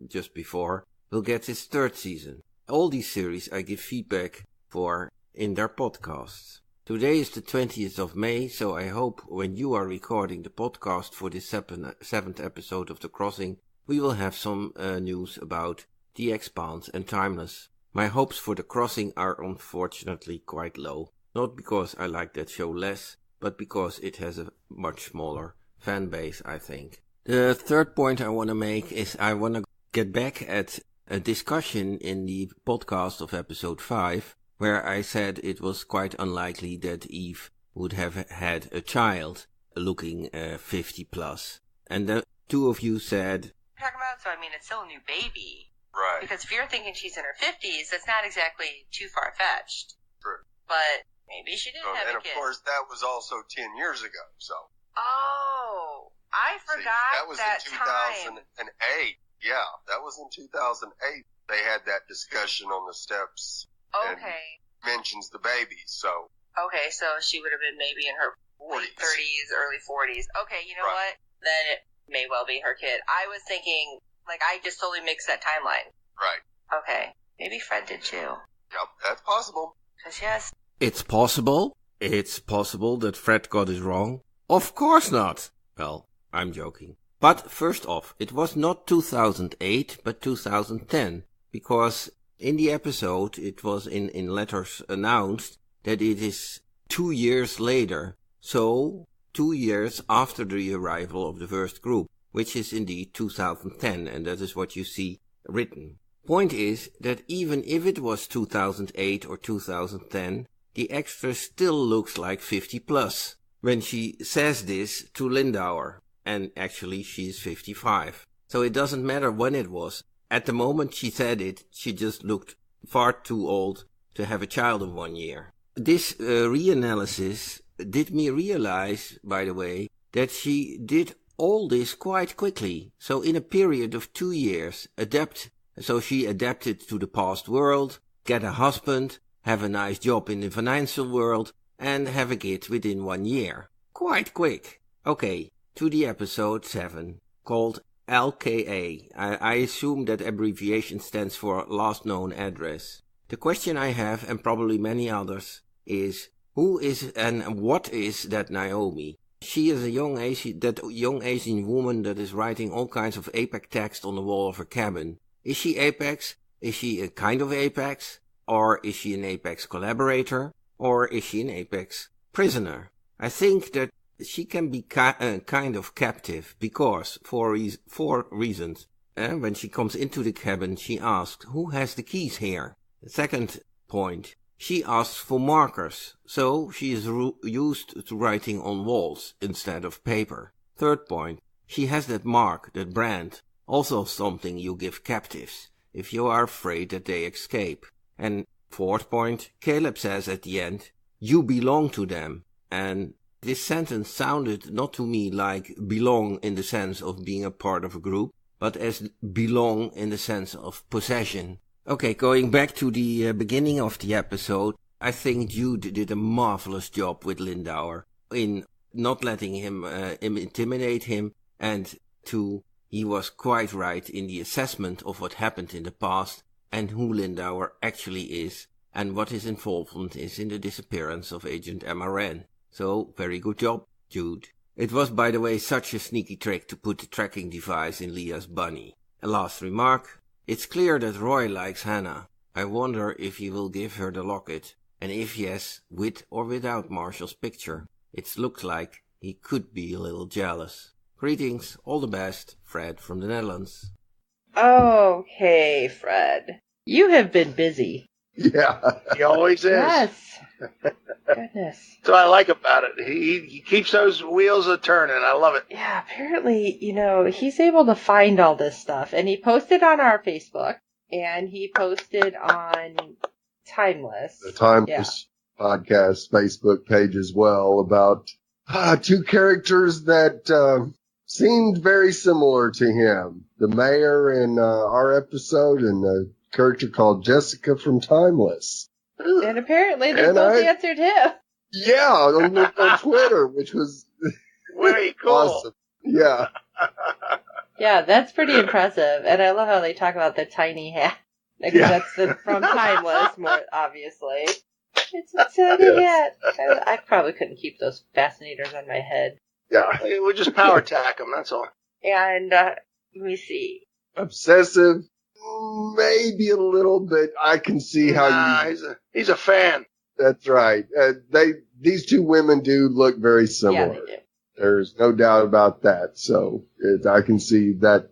just before, will get its 3rd season. All these series I give feedback for in their podcasts. Today is the 20th of May, so I hope when you are recording the podcast for this 7th episode of The Crossing, we will have some news about The Expanse and Timeless. My hopes for The Crossing are unfortunately quite low. Not because I like that show less, but because it has a much smaller fan base, I think. The third point I want to make is I want to get back at a discussion in the podcast of episode 5, where I said it was quite unlikely that Eve would have had a child looking 50 plus. And the two of you said... Talking about, so I mean, it's still a new baby. Right. Because if you're thinking she's in her 50s, that's not exactly too far-fetched. True. But maybe she didn't have a kid. And of course, that was also 10 years ago, so. Oh, I forgot that was in 2008. Yeah, that was in 2008. They had that discussion on the steps. Okay. And mentions the baby, so. Okay, so she would have been maybe in her 30s, early 40s. Okay, you know what? Then it may well be her kid. I was thinking, like, I just totally mixed that timeline. Right. Okay. Maybe Fred did too. Yep, that's possible. 'Cause yes. It's possible. It's possible that Fred got it wrong. Of course not. Well, I'm joking. But first off, it was not 2008, but 2010. Because in the episode, it was in letters announced that it is 2 years later. So, 2 years after the arrival of the first group, which is indeed 2010, and that is what you see written. Point is that even if it was 2008 or 2010, the extra still looks like 50 plus when she says this to Lindauer, and actually she is 55. So it doesn't matter when it was. At the moment she said it, she just looked far too old to have a child of 1 year. This reanalysis did me realize, by the way, that she did all this quite quickly. So in a period of 2 years, she adapted to the past world, get a husband, have a nice job in the financial world, and have a kid within 1 year. Quite quick. Okay, to the episode 7, called LKA. I assume that abbreviation stands for last known address. The question I have, and probably many others, is who is and what is that Naomi? She is that young Asian woman that is writing all kinds of Apex text on the wall of her cabin. Is she Apex? Is she a kind of Apex? Or is she an Apex collaborator? Or is she an Apex prisoner? I think that she can be kind of captive because, for reasons. When she comes into the cabin, she asks, who has the keys here? The second point, she asks for markers, so she is used to writing on walls instead of paper. Third point, she has that mark, that brand, also something you give captives, if you are afraid that they escape. And fourth point, Caleb says at the end, you belong to them. And this sentence sounded not to me like belong in the sense of being a part of a group, but as belong in the sense of possession. Okay, going back to the beginning of the episode, I think Jude did a marvelous job with Lindauer in not letting him intimidate him, and he was quite right in the assessment of what happened in the past and who Lindauer actually is and what his involvement is in the disappearance of Agent MRN. So, very good job, Jude. It was, by the way, such a sneaky trick to put the tracking device in Leah's bunny. A last remark. It's clear that Roy likes Hannah. I wonder if he will give her the locket, and if yes, with or without Marshall's picture. It looks like he could be a little jealous. Greetings, all the best, Fred from the Netherlands. Okay, Fred. You have been busy. Yeah. He always is. Yes. Goodness. That's what I like about it. He keeps those wheels a-turning. I love it. Yeah, apparently, he's able to find all this stuff. And he posted on our Facebook, and he posted on Timeless. The Timeless podcast Facebook page as well about two characters that seemed very similar to him. The mayor in our episode and the character called Jessica from Timeless. And apparently they both answered him. Yeah, on Twitter, which was very cool. Awesome. Yeah. Yeah, that's pretty impressive. And I love how they talk about the tiny hat. Like, that's from Timeless, more obviously. It's a tiny hat. I probably couldn't keep those fascinators on my head. Yeah, we'll just power tack them, that's all. And, let me see. Obsessive. Maybe a little bit. I can see how he's a fan. That's right. These two women do look very similar. Yeah, they do. There's no doubt about that. So I can see that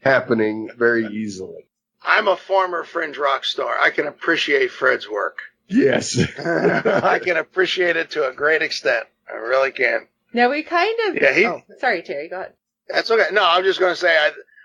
happening very easily. I'm a former fringe rock star. I can appreciate Fred's work. Yes. I can appreciate it to a great extent. I really can. Now we kind of... Yeah, sorry, Terry, go ahead. That's okay. No, I'm just going to say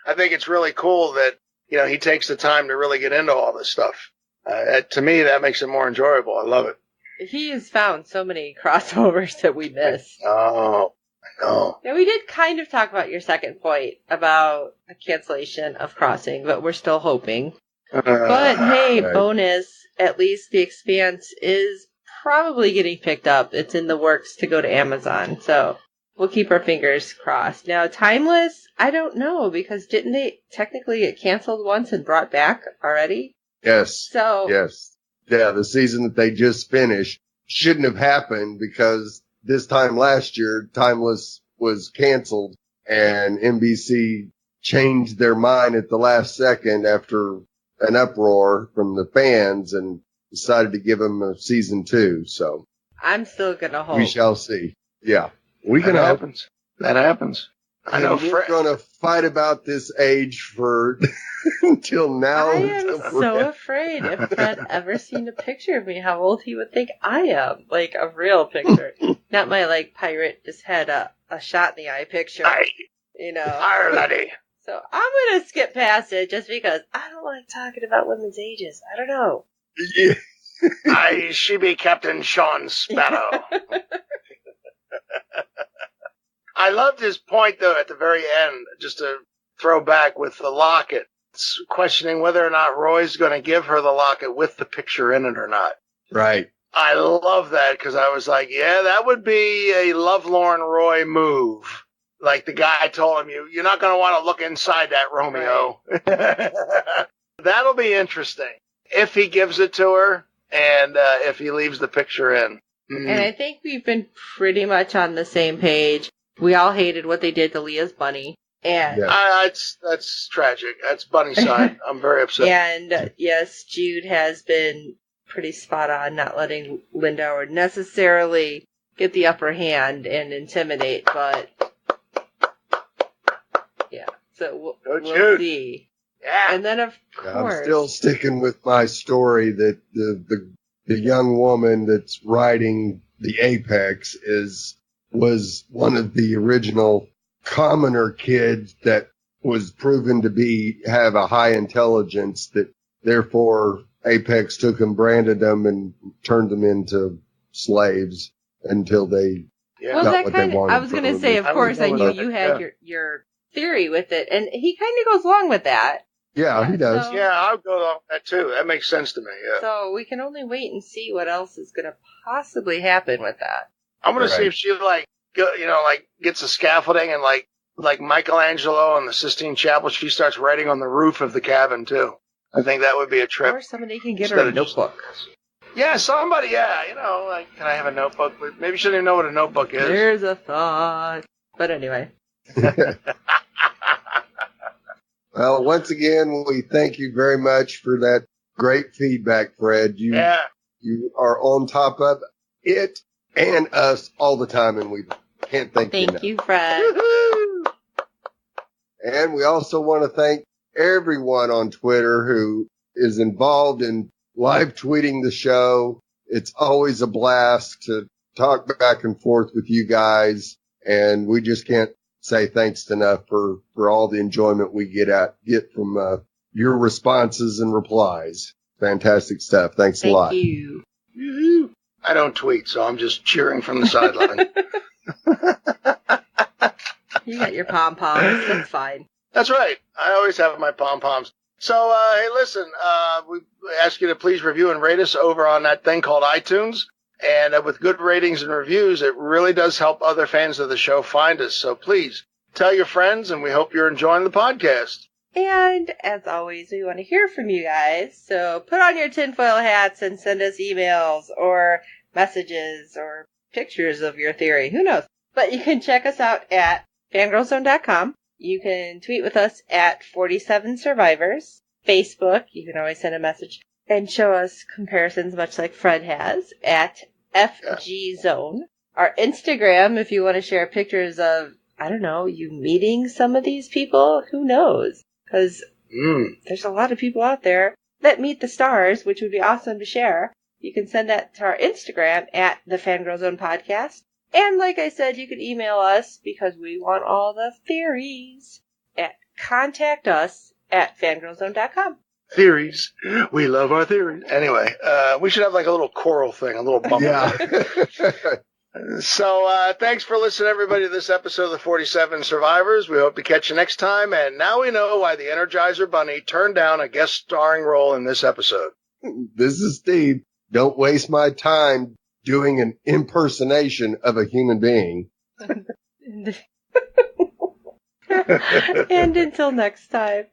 I think it's really cool that, he takes the time to really get into all this stuff. To me, that makes it more enjoyable. I love it. He has found so many crossovers that we miss. Oh, I know. Now, we did kind of talk about your second point about a cancellation of Crossing, but we're still hoping. But hey, right. Bonus, at least The Expanse is probably getting picked up. It's in the works to go to Amazon, so we'll keep our fingers crossed. Now, Timeless, I don't know, because didn't they technically get canceled once and brought back already? Yes. Yes. Yeah, the season that they just finished shouldn't have happened because this time last year, Timeless was canceled and NBC changed their mind at the last second after an uproar from the fans and decided to give them a season 2. So I'm still going to hope. We shall see. Yeah. We can That hope. happens. That happens. I know We're going to fight about this age for until now. I am so afraid if Fred ever seen a picture of me, how old he would think I am. Like a real picture. Not my pirate just had a shot in the eye picture. Fire laddie. So I'm going to skip past it just because I don't like talking about women's ages. I don't know. Yeah. She be Captain Sean Sparrow. I loved his point, though, at the very end, just to throw back with the locket, questioning whether or not Roy's going to give her the locket with the picture in it or not. Right. I love that because I was like, yeah, that would be a lovelorn Roy move. Like the guy told him, you're not going to want to look inside that, Romeo. Right. That'll be interesting if he gives it to her and if he leaves the picture in. And I think we've been pretty much on the same page. We all hated what they did to Leah's bunny. And that's tragic. That's Bunny's side. I'm very upset. And yes, Jude has been pretty spot on, not letting Lindauer necessarily get the upper hand and intimidate, but yeah. So we'll see. Yeah. And then of course, I'm still sticking with my story that the young woman that's riding the Apex was one of the original commoner kids that was proven to have a high intelligence, that therefore Apex took them, branded them, and turned them into slaves until they got what they wanted. I was going to say, of course, I knew you had your theory with it, and he kind of goes along with that. Yeah, he does. Yeah, I'll go along with that too. That makes sense to me. Yeah. So we can only wait and see what else is going to possibly happen with that. I'm going to see if she gets a scaffolding and like Michelangelo in the Sistine Chapel, she starts writing on the roof of the cabin too. I think that would be a trip. Or somebody can get her a notebook. Yeah, somebody. Yeah, can I have a notebook? Maybe she doesn't even know what a notebook is. There's a thought. But anyway. Well, once again, we thank you very much for that great feedback, Fred. You are on top of it and us all the time, and we can't thank you enough. Thank you, Fred. Woo-hoo! And we also want to thank everyone on Twitter who is involved in live tweeting the show. It's always a blast to talk back and forth with you guys, and we just can't say thanks enough for all the enjoyment we get from your responses and replies. Fantastic stuff. Thanks a lot. Thank you. Woo-hoo! I don't tweet, so I'm just cheering from the sideline. You got your pom-poms. That's fine. That's right. I always have my pom-poms. So, hey, listen, we ask you to please review and rate us over on that thing called iTunes. And with good ratings and reviews, it really does help other fans of the show find us. So please tell your friends, and we hope you're enjoying the podcast. And as always, we want to hear from you guys. So put on your tinfoil hats and send us emails or messages or pictures of your theory. Who knows? But you can check us out at fangirlzone.com. You can tweet with us at 47survivors. Facebook, you can always send a message and show us comparisons much like Fred has at FGZone. our Instagram if you want to share pictures of, I don't know, you meeting some of these people. Who knows? Because there's a lot of people out there that meet the stars, which would be awesome to share. You can send that to our Instagram at the Fangirl Zone Podcast. And like I said, you can email us because we want all the theories at contactus@fangirlzone.com. Theories. We love our theories. Anyway, we should have like a little choral thing, a little bump. Yeah. So, thanks for listening, everybody, to this episode of the 47 Survivors. We hope to catch you next time. And now we know why the Energizer Bunny turned down a guest starring role in this episode. This is Steve. Don't waste my time doing an impersonation of a human being. And until next time.